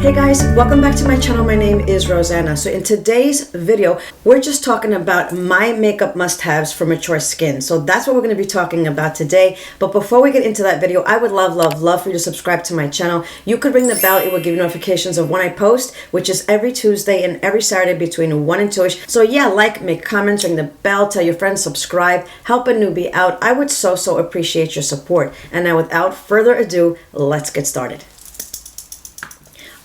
Hey guys, welcome back to my channel. My name is Roseanna. So in today's video, we're just talking about my makeup must-haves for mature skin. So that's what we're going to be talking about today. But before we get into that video, I would love for you to subscribe to my channel. You could ring the bell. It will give you notifications of when I post, which is every Tuesday and every Saturday between 1 and 2ish. So yeah, like, make comments, ring the bell, tell your friends, subscribe, help a newbie out. I would so appreciate your support. And now without further ado, let's get started.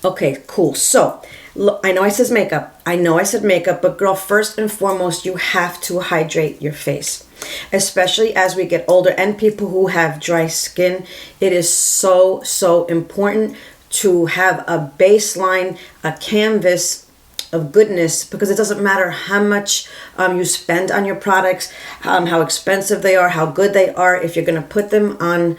Okay, cool. So, look, I know I said makeup. But girl, first and foremost, you have to hydrate your face. Especially as we get older and people who have dry skin, it is so important to have a baseline, a canvas of goodness, because it doesn't matter how much you spend on your products, how expensive they are, how good they are. If you're going to put them on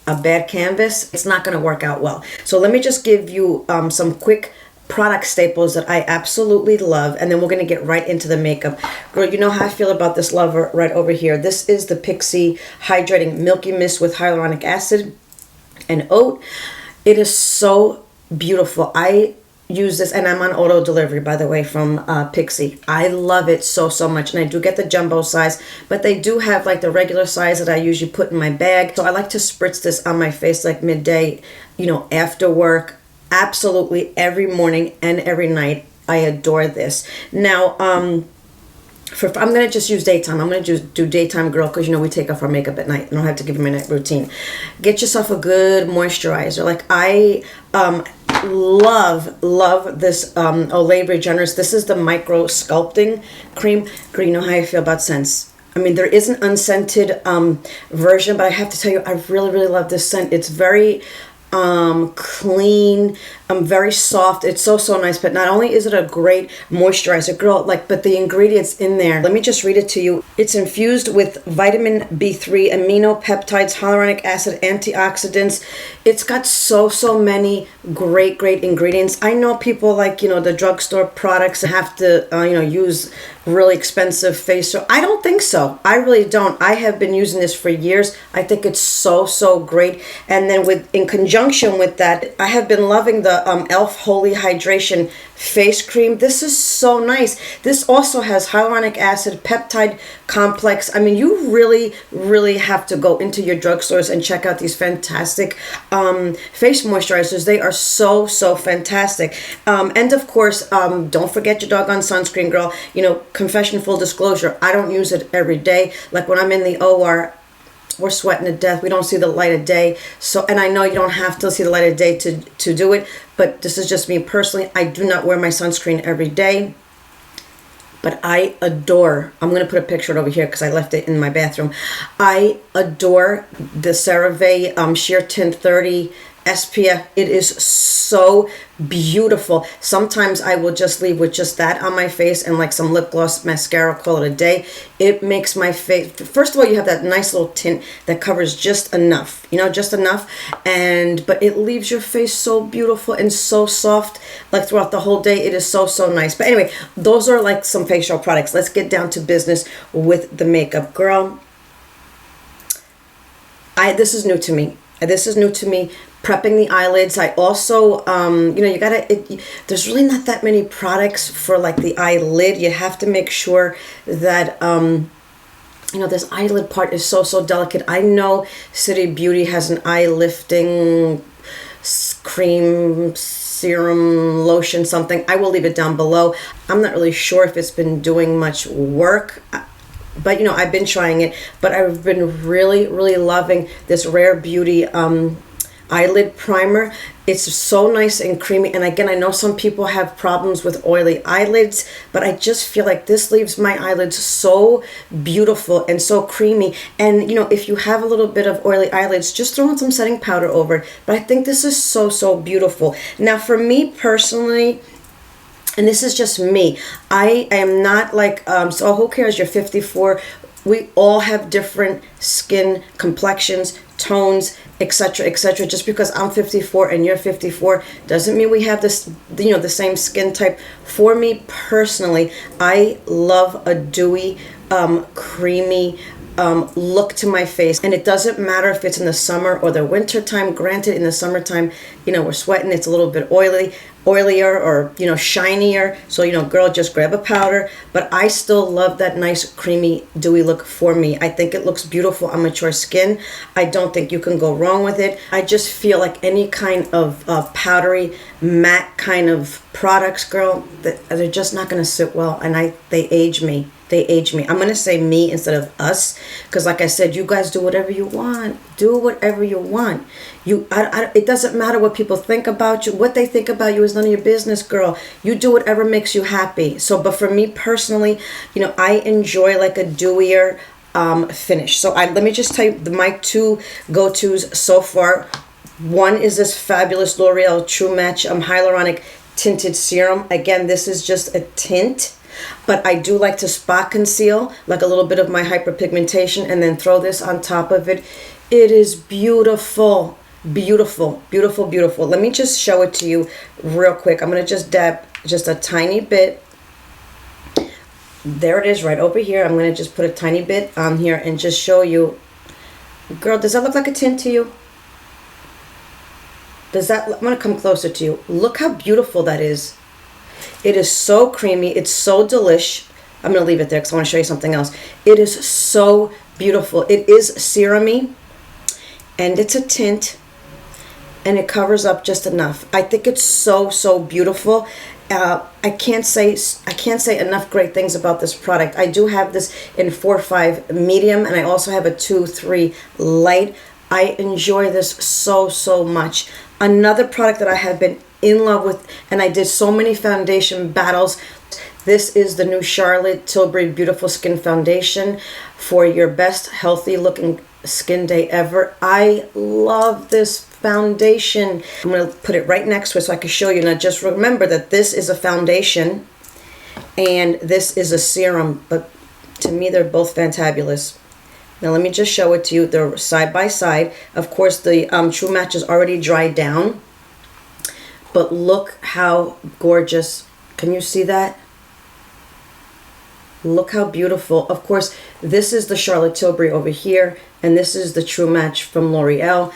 a bad canvas, it's not going to work out well. So let me just give you some quick product staples that I absolutely love, and then we're going to get right into the makeup. Girl, you know how I feel about this lover right over here. This is the Pixi Hydrating Milky Mist with hyaluronic acid and oat. It is so beautiful. I use this, and I'm on auto delivery, by the way, from Pixi. I love it so much, and I do get the jumbo size, but they do have like the regular size that I usually put in my bag. So I like to spritz this on my face like midday, you know, after work. Absolutely every morning and every night. I adore this. Now, I'm gonna just use daytime. I'm gonna just do daytime, girl, because you know we take off our makeup at night. I don't have to give you my night routine. Get yourself a good moisturizer. Like I love this Olay Regenerist. This is the micro sculpting cream. Girl, you know how I feel about scents. I mean, there is an unscented version, but I have to tell you, I really love this scent. It's very clean, very soft. It's so nice. But not only is it a great moisturizer, girl, like, but the ingredients in there, let me just read it to you. It's infused with vitamin B3, amino peptides, hyaluronic acid, antioxidants. It's got so many great ingredients. I know people like, you know, the drugstore products have to you know, use really expensive face oil. I don't think so. I really don't. I have been using this for years. I think it's so great. And then in conjunction with that, I have been loving the e.l.f. Holy Hydration face cream. This is so nice. This also has hyaluronic acid, peptide complex. I mean, you really have to go into your drugstores and check out these fantastic face moisturizers. They are so fantastic. And of course, don't forget your doggone sunscreen, girl. You know, confession, full disclosure, I don't use it every day. Like when I'm in the OR, we're sweating to death. We don't see the light of day. So, and I know you don't have to see the light of day to do it, but this is just me personally. I do not wear my sunscreen every day, but I adore, I'm going to put a picture over here because I left it in my bathroom. I adore the CeraVe Sheer Tint 30 SPF. It is so beautiful. Sometimes I will just leave with just that on my face and like some lip gloss, mascara, call it a day. It makes my face, first of all, you have that nice little tint that covers just enough, you know, just enough. But it leaves your face so beautiful and so soft, like throughout the whole day. It is so nice. But anyway, those are like some facial products. Let's get down to business with the makeup, girl. This is new to me. Prepping the eyelids. I also, you know, there's really not that many products for like the eyelid. You have to make sure that, you know, this eyelid part is so delicate. I know City Beauty has an eye lifting cream, serum, lotion, something. I will leave it down below. I'm not really sure if it's been doing much work, but you know, I've been trying it. But I've been really loving this Rare Beauty eyelid primer. It's so nice and creamy. And again, I know some people have problems with oily eyelids, but I just feel like this leaves my eyelids so beautiful and so creamy. And you know, if you have a little bit of oily eyelids, just throw in some setting powder over it. But I think this is so beautiful. Now for me personally, and this is just me, I am not like, so who cares, you're 54. We all have different skin complexions, tones, etc. Just because I'm 54 and you're 54 doesn't mean we have this, you know, the same skin type. For me personally, I love a dewy, creamy look to my face, and it doesn't matter if it's in the summer or the winter time. Granted, in the summertime, you know, we're sweating, it's a little bit oily. oilier or, you know, shinier. So, you know, girl, just grab a powder. But I still love that nice creamy dewy look for me. I think it looks beautiful on mature skin. I don't think you can go wrong with it. I just feel like any kind of powdery matte kind of products, girl, they're just not going to sit well, and they age me. They age me. I'm going to say me instead of us, because like I said, you guys do whatever you want. Do whatever you want. It doesn't matter what people think about you. What they think about you is none of your business, girl. You do whatever makes you happy. So, but for me personally, you know, I enjoy like a dewier finish. So let me just tell you my two go-tos so far. One is this fabulous L'Oreal True Match Hyaluronic Tinted Serum. Again, this is just a tint, but I do like to spot conceal, like a little bit of my hyperpigmentation, and then throw this on top of it. It is beautiful, beautiful, beautiful, beautiful. Let me just show it to you real quick. I'm going to just dab just a tiny bit. There it is right over here. I'm going to just put a tiny bit on here and just show you. Girl, does that look like a tint to you? I'm going to come closer to you. Look how beautiful that is. It is so creamy. It's so delish. I'm going to leave it there because I want to show you something else. It is so beautiful. It is serumy, and it's a tint, and it covers up just enough. I think it's so, so beautiful. I can't say enough great things about this product. I do have this in 4-5 medium, and I also have a 2-3 light. I enjoy this so, so much. Another product that I have been in love with, and I did so many foundation battles. This is the new Charlotte Tilbury Beautiful Skin Foundation for your best healthy looking skin day ever. I love this foundation. I'm going to put it right next to it so I can show you. Now just remember that this is a foundation and this is a serum, but to me they're both fantabulous. Now let me just show it to you. They're side by side. Of course the True Match is already dried down, but look how gorgeous. Can you see that? Look how beautiful. Of course, this is the Charlotte Tilbury over here, and this is the True Match from L'Oreal.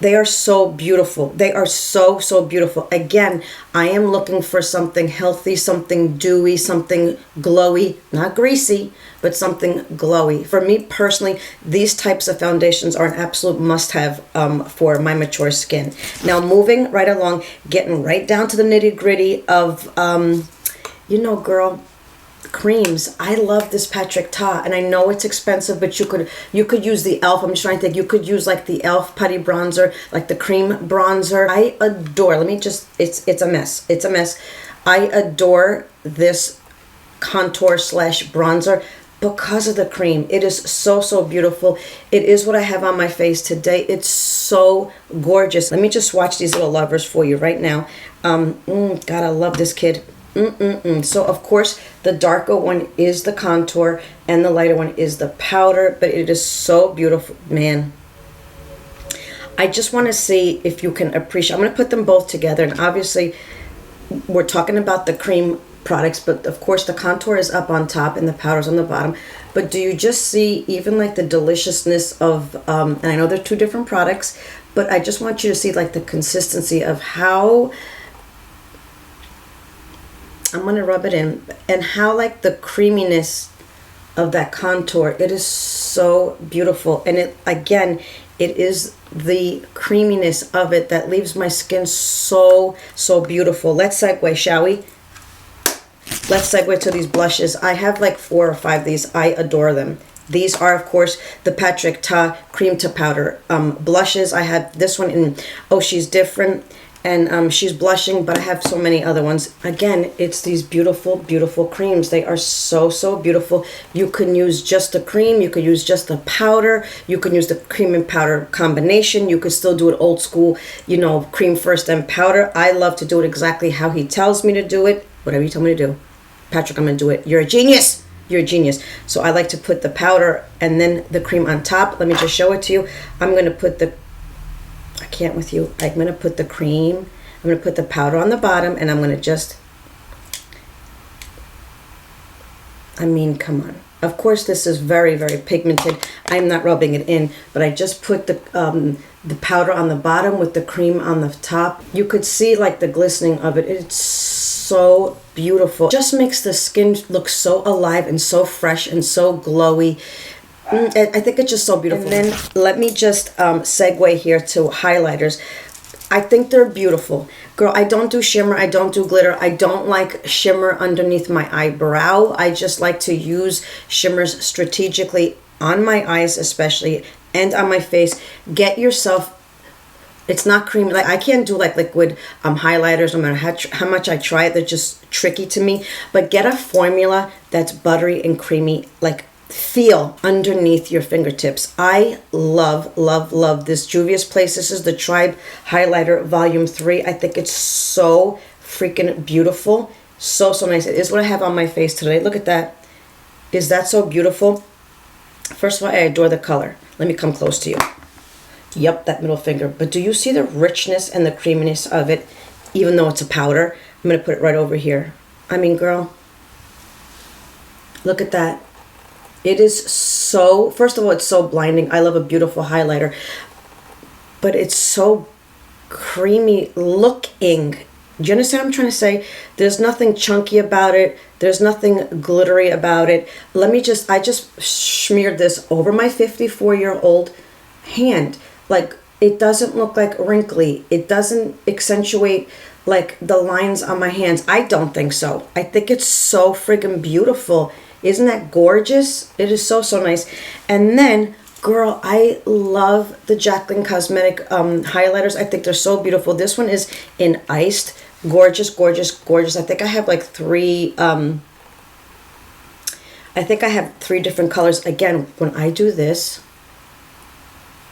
They are so beautiful. They are so, so beautiful. Again, I am looking for something healthy, something dewy, something glowy, not greasy, but something glowy. For me personally, these types of foundations are an absolute must-have for my mature skin. Now, moving right along, getting right down to the nitty-gritty of, you know, girl, creams. I love this Patrick Ta, and I know it's expensive, but you could use the e.l.f. I'm just trying to think. You could use like the e.l.f. putty bronzer, like the cream bronzer. I adore. Let me just. It's a mess. It's a mess. I adore this contour slash bronzer because of the cream. It is so, so beautiful. It is what I have on my face today. It's so gorgeous. Let me just swatch these little lovers for you right now. God, I love this kid. So of course the darker one is the contour and the lighter one is the powder, but it is so beautiful, man. I just want to see if you can appreciate. I'm going to put them both together, and obviously we're talking about the cream products, but of course the contour is up on top and the powder's on the bottom. But do you just see even like the deliciousness of and I know they're two different products, but I just want you to see like the consistency of how I'm going to rub it in, and how like the creaminess of that contour. It is so beautiful, and it again, it is the creaminess of it that leaves my skin so, so beautiful. Let's segue, shall we? Let's segue to these blushes. I have like 4 or 5 of these. I adore them. These are, of course, the Patrick Ta Cream to Powder blushes. I have this one in Oh She's Different, and she's blushing, but I have so many other ones. Again, it's these beautiful, beautiful creams. They are so, so beautiful. You can use just the cream. You could use just the powder. You can use the cream and powder combination. You could still do it old school, you know, cream first and powder. I love to do it exactly how he tells me to do it. Whatever you tell me to do. Patrick, I'm going to do it. You're a genius. You're a genius. So I like to put the powder and then the cream on top. Let me just show it to you. I'm going to put the I can't with you. I'm going to put the cream, I'm going to put the powder on the bottom, and I'm going to just, I mean, come on. Of course, this is very, very pigmented. I'm not rubbing it in, but I just put the powder on the bottom with the cream on the top. You could see like the glistening of it. It's so beautiful. Just makes the skin look so alive and so fresh and so glowy. I think it's just so beautiful. And then let me just segue here to highlighters. I think they're beautiful. Girl, I don't do shimmer. I don't do glitter. I don't like shimmer underneath my eyebrow. I just like to use shimmers strategically on my eyes especially, and on my face. Get yourself, it's not creamy. Like I can't do like liquid highlighters no matter how much I try it. They're just tricky to me. But get a formula that's buttery and creamy, like feel underneath your fingertips. I love, love, love this Juvia's Place. This is the Tribe Highlighter Volume 3. I think it's so freaking beautiful. So, so nice. It is what I have on my face today. Look at that. Is that so beautiful? First of all, I adore the color. Let me come close to you. Yep, that middle finger. But do you see the richness and the creaminess of it, even though it's a powder? I'm going to put it right over here. I mean, girl, look at that. It is so, first of all, it's so blinding. I love a beautiful highlighter, but it's so creamy looking. Do you understand what I'm trying to say? There's nothing chunky about it. There's nothing glittery about it. I just smeared this over my 54-year-old hand. Like, it doesn't look like wrinkly. It doesn't accentuate like the lines on my hands. I don't think so. I think it's so friggin' beautiful. Isn't that gorgeous? It is so, so nice. And then, girl, I love the Jaclyn Cosmetic highlighters. I think they're so beautiful. This one is in Iced. Gorgeous, gorgeous, gorgeous. I think I have like three different colors. Again, when I do this,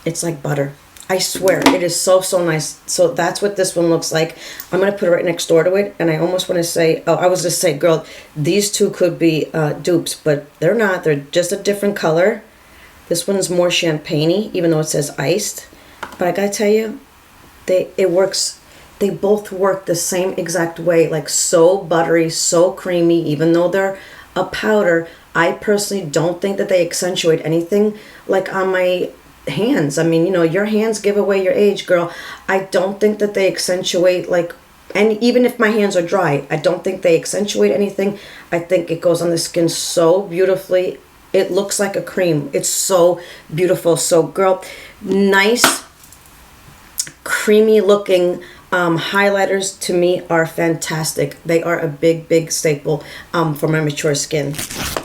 it's like butter. I swear, it is so, so nice. So that's what this one looks like. I'm going to put it right next door to it. And I almost want to say, oh, I was going to say, girl, these two could be dupes, but they're not. They're just a different color. This one's more champagne-y, even though it says iced. But I got to tell you, it works. They both work the same exact way, like so buttery, so creamy, even though they're a powder. I personally don't think that they accentuate anything like on my hands. I mean, you know, your hands give away your age, girl. I don't think that they accentuate like, and even if my hands are dry, I don't think they accentuate anything. I think it goes on the skin so beautifully. It looks like a cream. It's so beautiful. So girl, nice creamy looking highlighters to me are fantastic. They are a big, big staple for my mature skin.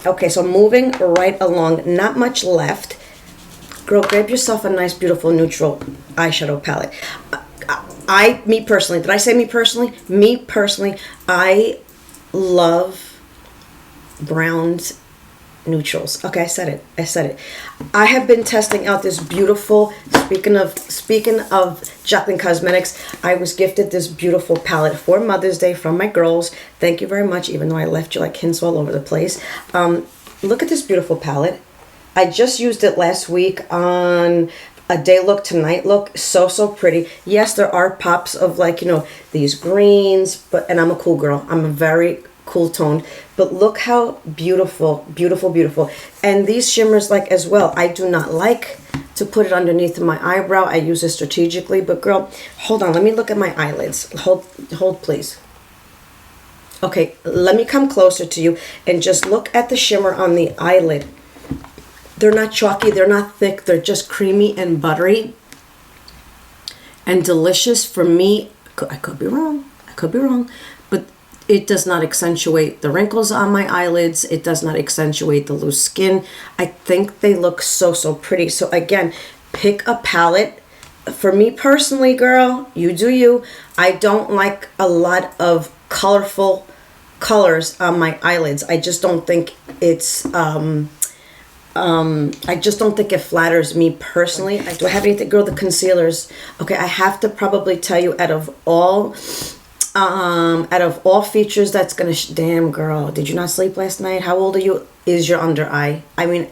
Okay, so moving right along, not much left. Girl, grab yourself a nice, beautiful, neutral eyeshadow palette. Me personally, did I say me personally? Me personally, I love browns, neutrals. Okay, I said it. I have been testing out this beautiful, speaking of Jaclyn Cosmetics, I was gifted this beautiful palette for Mother's Day from my girls. Thank you very much, even though I left you like hints all over the place. Look at this beautiful palette. I just used it last week on a day look to night look. So, so pretty. Yes, there are pops of like, you know, these greens, and I'm a cool girl. I'm a very cool toned, but look how beautiful, beautiful, beautiful. And these shimmers like as well. I do not like to put it underneath my eyebrow. I use it strategically, but girl, hold on. Let me look at my eyelids. Hold please. Okay, let me come closer to you and just look at the shimmer on the eyelid. They're not chalky, they're not thick, they're just creamy and buttery and delicious. For me, I could be wrong, but it does not accentuate the wrinkles on my eyelids. It does not accentuate the loose skin. I think they look so, so pretty. So again, pick a palette. For me personally, girl, you do you. I don't like a lot of colorful colors on my eyelids. I just don't think it's I just don't think it flatters me personally. Do I have anything? Girl, the concealers. Okay, I have to probably tell you out of all features that's gonna damn girl, did you not sleep last night? How old are you? Is your under eye? I mean,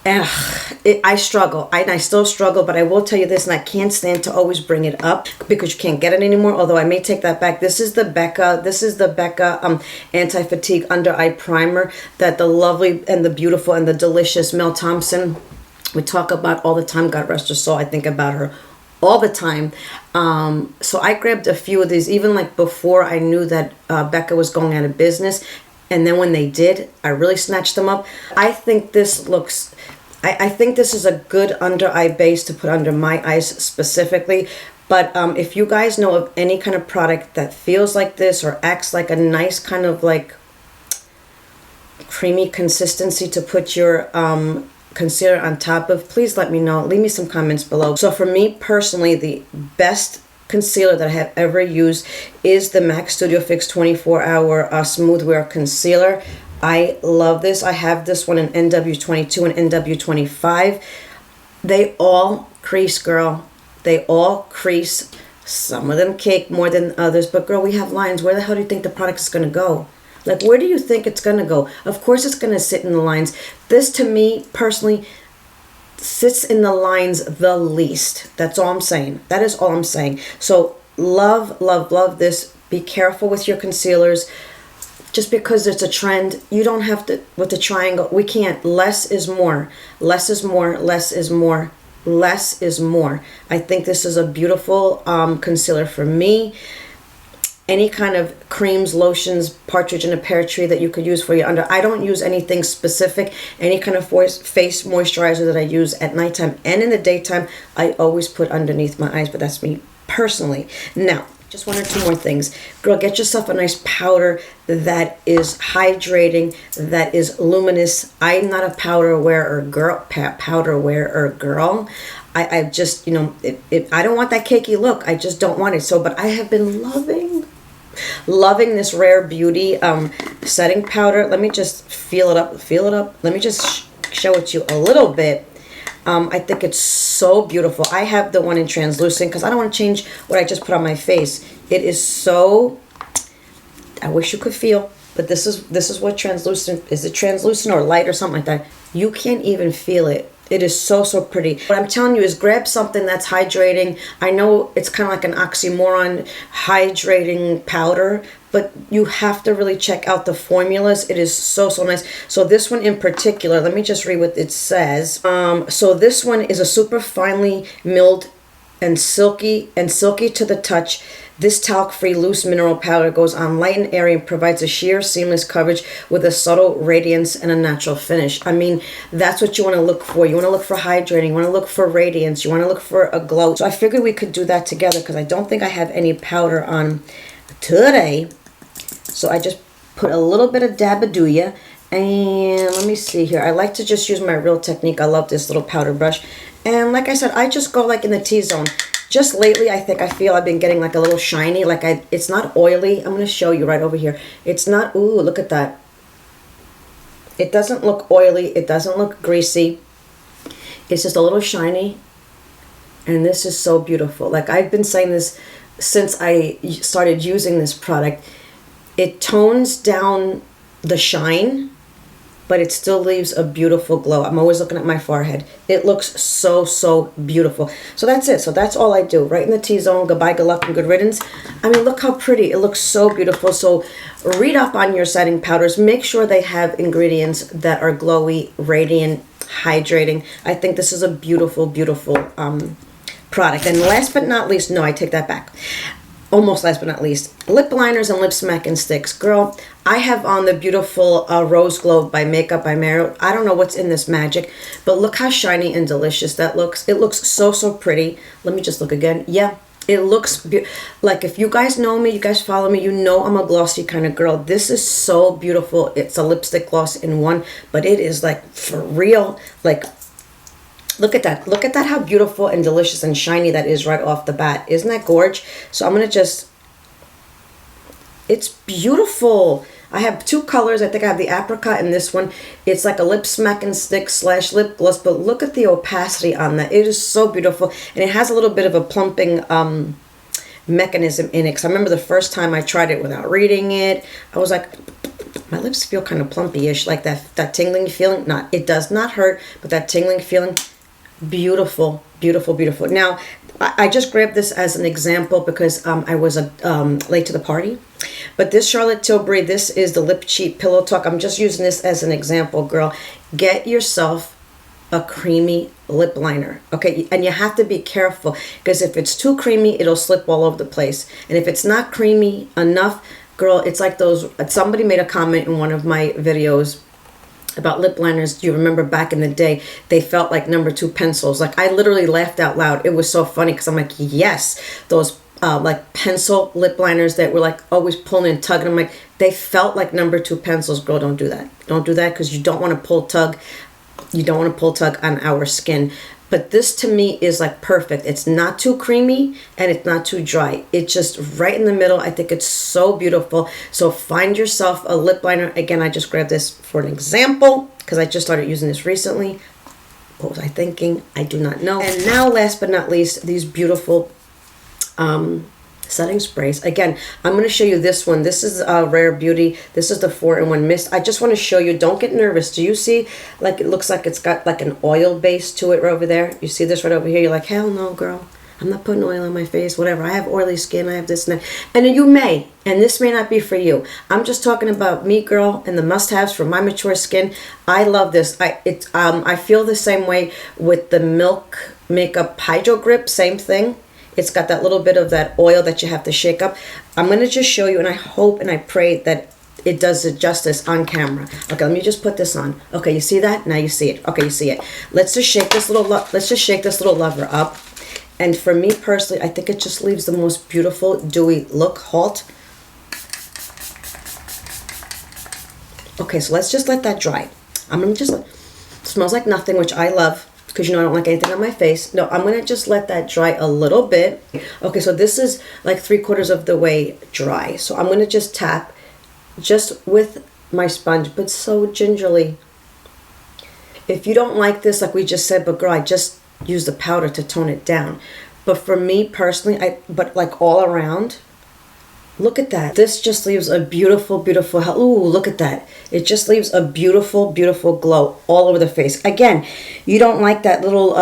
I struggle. I still struggle, but I will tell you this, and I can't stand to always bring it up because you can't get it anymore, although I may take that back. This is the Becca anti-fatigue under eye primer that the lovely and the beautiful and the delicious Mel Thompson we talk about all the time. God rest her soul. I think about her all the time. So I grabbed a few of these, even like before I knew that Becca was going out of business. And then when they did, I really snatched them up. I think this looks, I think this is a good under eye base to put under my eyes specifically. But if you guys know of any kind of product that feels like this or acts like a nice kind of like creamy consistency to put your concealer on top of, please let me know. Leave me some comments below. So for me personally, the best concealer that I have ever used is the MAC Studio Fix 24 Hour Smooth Wear Concealer. I love this. I have this one in NW22 and NW25. They all crease, girl. They all crease. Some of them cake more than others. But girl, we have lines. Where the hell do you think the product is going to go? Like, where do you think it's going to go? Of course it's going to sit in the lines. This, to me, personally, sits in the lines the least. That's all I'm saying. That is all I'm saying. So, love, love, love this. Be careful with your concealers. Just because it's a trend, you don't have to, with the triangle, we can't. Less is more. Less is more. Less is more. Less is more. I think this is a beautiful concealer for me. Any kind of creams, lotions, partridge in a pear tree that you could use for your under. I don't use anything specific. Any kind of face moisturizer that I use at nighttime and in the daytime, I always put underneath my eyes, but that's me personally. Now, just one or two more things. Girl, get yourself a nice powder that is hydrating, that is luminous. I'm not a powder wearer girl. I just, you know, I don't want that cakey look. I just don't want it. So, but I have been loving this Rare Beauty setting powder. Let me just feel it up. Let me just show it to you a little bit. I think it's so beautiful. I have the one in translucent because I don't want to change what I just put on my face. It is so, I wish you could feel, but this is what translucent, is it translucent or light or something like that? You can't even feel it. It is so, so pretty. What I'm telling you is grab something that's hydrating. I know it's kind of like an oxymoron, hydrating powder, but you have to really check out the formulas. It is so, so nice. So this one in particular, let me just read what it says. So this one is a super finely milled and silky to the touch. This talc-free loose mineral powder goes on light and airy and provides a sheer, seamless coverage with a subtle radiance and a natural finish. I mean, that's what you want to look for. You want to look for hydrating. You want to look for radiance. You want to look for a glow. So I figured we could do that together because I don't think I have any powder on today. So I just put a little bit of Dabadooya. And let me see here. I like to just use my Real Technique. I love this little powder brush. And like I said, I just go like in the T-zone. Just lately, I feel I've been getting like a little shiny. Like it's not oily. I'm going to show you right over here. It's not, ooh, look at that. It doesn't look oily. It doesn't look greasy. It's just a little shiny. And this is so beautiful. Like I've been saying this since I started using this product. It tones down the shine, but it still leaves a beautiful glow. I'm always looking at my forehead. It looks so, so beautiful. So that's it. So that's all I do. Right in the T-zone. Goodbye, good luck, and good riddance. I mean, look how pretty. It looks so beautiful. So read up on your setting powders. Make sure they have ingredients that are glowy, radiant, hydrating. I think this is a beautiful, beautiful product. And last but not least, no, I take that back. Almost last but not least, lip liners and lip smacking sticks. Girl, I have on the beautiful Rose Glow by Makeup by Mary. I don't know what's in this magic, but look how shiny and delicious that looks. It looks so, so pretty. Let me just look again. Yeah, it looks like, if you guys know me, you guys follow me, you know I'm a glossy kind of girl. This is so beautiful. It's a lipstick gloss in one, but it is like for real. Like, look at that. Look at that, how beautiful and delicious and shiny that is right off the bat. Isn't that gorge? So I'm going to just, it's beautiful. I have two colors. I think I have the apricot and this one. It's like a lip smacking stick / lip gloss, but look at the opacity on that. It is so beautiful. And it has a little bit of a plumping mechanism in it. Because I remember the first time I tried it without reading it, I was like, my lips feel kind of plumpy-ish, like that tingling feeling. It does not hurt, but that tingling feeling, beautiful, beautiful, beautiful. Now, I just grabbed this as an example because I was late to the party. But this Charlotte Tilbury, this is the Lip Cheat Pillow Talk. I'm just using this as an example, girl. Get yourself a creamy lip liner, okay? And you have to be careful, because if it's too creamy, it'll slip all over the place. And if it's not creamy enough, girl, it's like those, somebody made a comment in one of my videos about lip liners. Do you remember back in the day, they felt like #2 pencils? Like, I literally laughed out loud. It was so funny, because I'm like, yes, those like pencil lip liners that were like always pulling and tugging. I'm like, they felt like #2 pencils. Girl, don't do that. Don't do that, because you don't want to pull tug. You don't want to pull tug on our skin. But this to me is like perfect. It's not too creamy and it's not too dry. It's just right in the middle. I think it's so beautiful. So find yourself a lip liner. Again, I just grabbed this for an example because I just started using this recently. What was I thinking? I do not know. And now, last but not least, these beautiful setting sprays. Again, I'm going to show you this one. This is Rare Beauty. This is the 4-in-1 mist. I just want to show you. Don't get nervous. Do you see, like, it looks like it's got like an oil base to it right over there? You see this right over here? You're like, hell no, girl. I'm not putting oil on my face, whatever. I have oily skin. I have this and that. And then you may, and this may not be for you. I'm just talking about me, girl, and the must-haves for my mature skin. I love this. I feel the same way with the Milk Makeup Hydro Grip. Same thing. It's got that little bit of that oil that you have to shake up. I'm going to just show you, and I hope and I pray that it does it justice on camera. Okay, let me just put this on. Okay, you see that? Now you see it. Okay, you see it. Let's just shake this little lover up. And for me personally, I think it just leaves the most beautiful dewy look. Halt. Okay, so let's just let that dry. I'm going to just, it smells like nothing, which I love, because you know I don't like anything on my face. No, I'm going to just let that dry a little bit. Okay, so this is like 3/4 of the way dry. So I'm going to just tap just with my sponge, but so gingerly. If you don't like this, like we just said, but girl, I just use the powder to tone it down. But for me personally, but like all around, look at that. This just leaves a beautiful, beautiful, ooh, look at that. It just leaves a beautiful, beautiful glow all over the face. Again, you don't like that little,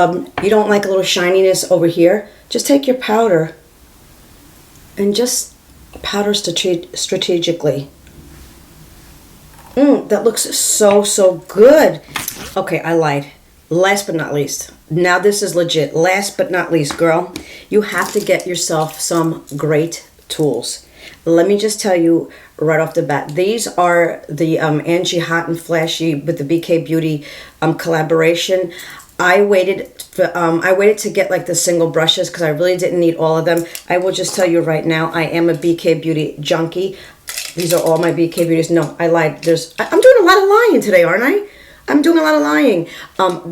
you don't like a little shininess over here. Just take your powder and just powder strategically. That looks so, so good. Okay, I lied. Last but not least. Now this is legit. Last but not least, girl, you have to get yourself some great tools. Let me just tell you right off the bat, these are the Angie Hot and Flashy with the BK Beauty collaboration. I waited to get like the single brushes because I really didn't need all of them. I will just tell you right now, I am a BK Beauty junkie. These are all my BK Beauties. No, I lied. I'm doing a lot of lying today, aren't I? I'm doing a lot of lying.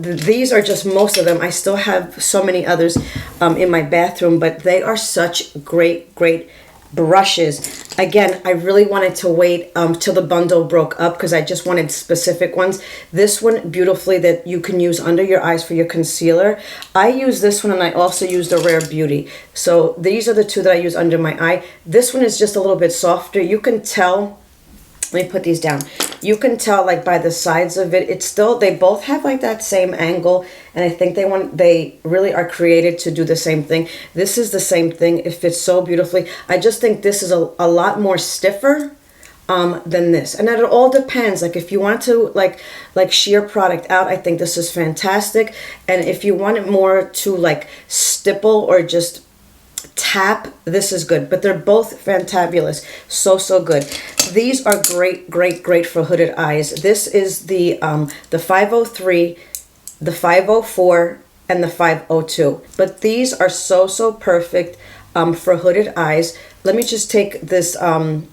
These are just most of them. I still have so many others in my bathroom, but they are such great, great brushes. Again, I really wanted to wait till the bundle broke up because I just wanted specific ones. This one, beautifully, that you can use under your eyes for your concealer. I use this one, and I also use the Rare Beauty. So these are the two that I use under my eye. This one is just a little bit softer. You can tell. Let me put these down. You can tell like by the sides of it, it's still, they both have like that same angle, and I think they really are created to do the same thing. This is the same thing. It fits so beautifully. I just think this is a lot more stiffer than this, and that it all depends. Like if you want to like sheer product out, I think this is fantastic, and if you want it more to like stipple or just tap, this is good. But they're both fantabulous. So, so good. These are great, great, great for hooded eyes. This is the 503, the 504, and the 502. But these are so, so perfect for hooded eyes. Let me just take this the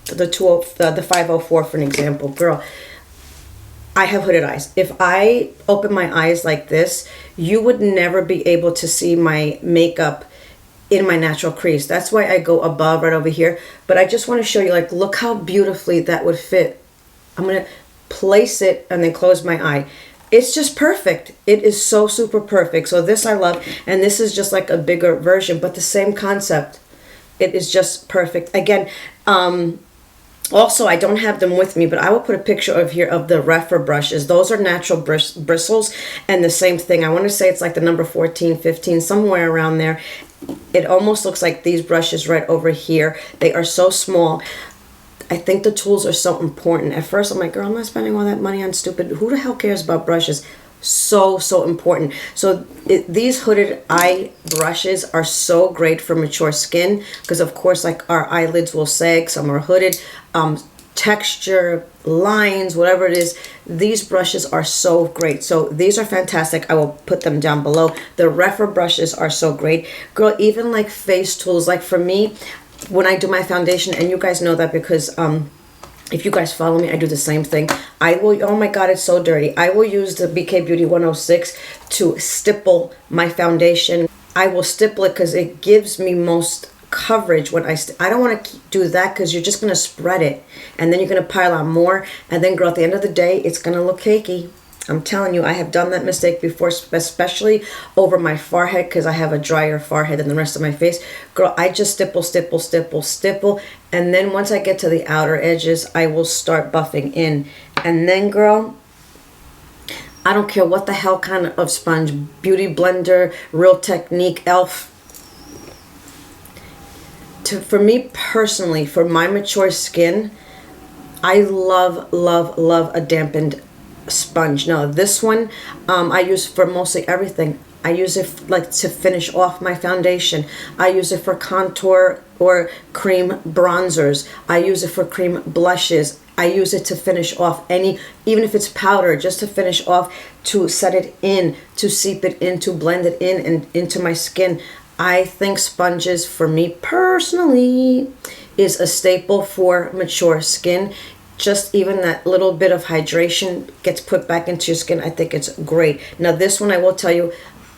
504 for an example. Girl, I have hooded eyes. If I open my eyes like this, you would never be able to see my makeup in my natural crease. That's why I go above right over here. But I just want to show you, like, look how beautifully that would fit. I'm going to place it and then close my eye. It's just perfect. It is so super perfect. So this I love, and this is just like a bigger version, but the same concept. It is just perfect. Again, also, I don't have them with me, but I will put a picture of here of the Refer brushes. Those are natural bristles, and the same thing. I want to say it's like the number 14, 15, somewhere around there. It almost looks like these brushes right over here. They are so small. I think the tools are so important. At first, I'm like, girl, I'm not spending all that money on stupid. Who the hell cares about brushes? so important. So these hooded eye brushes are so great for mature skin because of course like our eyelids will sag, some are hooded, texture, lines, whatever it is, these brushes are so great. So these are fantastic. I will put them down below. The Refer brushes are so great. Girl, even like face tools, like for me, when I do my foundation, and you guys know that because if you guys follow me, I do the same thing. I will, oh my God, it's so dirty. I will use the BK Beauty 106 to stipple my foundation. I will stipple it because it gives me most coverage when I don't want to do that because you're just going to spread it and then you're going to pile on more, and then girl, at the end of the day it's going to look cakey. I'm telling you, I have done that mistake before, especially over my forehead because I have a drier forehead than the rest of my face. Girl, I just stipple, and then once I get to the outer edges, I will start buffing in. And then girl, I don't care what the hell kind of sponge, Beauty Blender, Real Technique, Elf. For me personally, for my mature skin, I love a dampened sponge. Now this one I use for mostly everything. I use it like to finish off my foundation. I use it for contour or cream bronzers. I use it for cream blushes. I use it to finish off any, even if it's powder, just to finish off, to set it in, to seep it in, to blend it in and into my skin. I think sponges, for me personally, is a staple for mature skin. Just even that little bit of hydration gets put back into your skin. I think it's great. Now this one, I will tell you,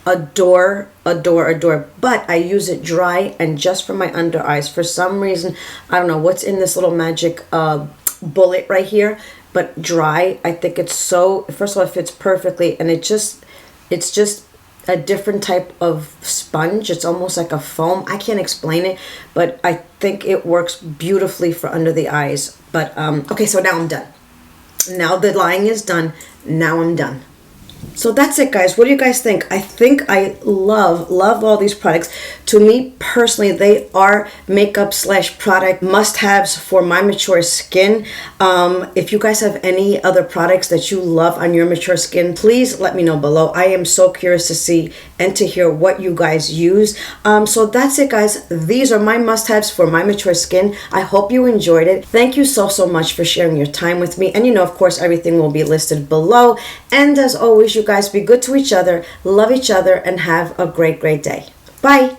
adore, but I use it dry and just for my under eyes. For some reason, I don't know what's in this little magic bullet right here, but dry, I think it's so, first of all, it fits perfectly, and it's just a different type of sponge. It's almost like a foam. I can't explain it, but I think it works beautifully for under the eyes. But okay, so now I'm done. Now the lying is done. Now I'm done. So that's it, guys. What do you guys think? I think I love all these products. To me personally, they are makeup / product must-haves for my mature skin. If you guys have any other products that you love on your mature skin, please let me know below. I am so curious to see and to hear what you guys use. So that's it, guys. These are my must-haves for my mature skin. I hope you enjoyed it. Thank you so much for sharing your time with me. And you know, of course, everything will be listed below. And as always, you guys, be good to each other, love each other, and have a great day. Bye.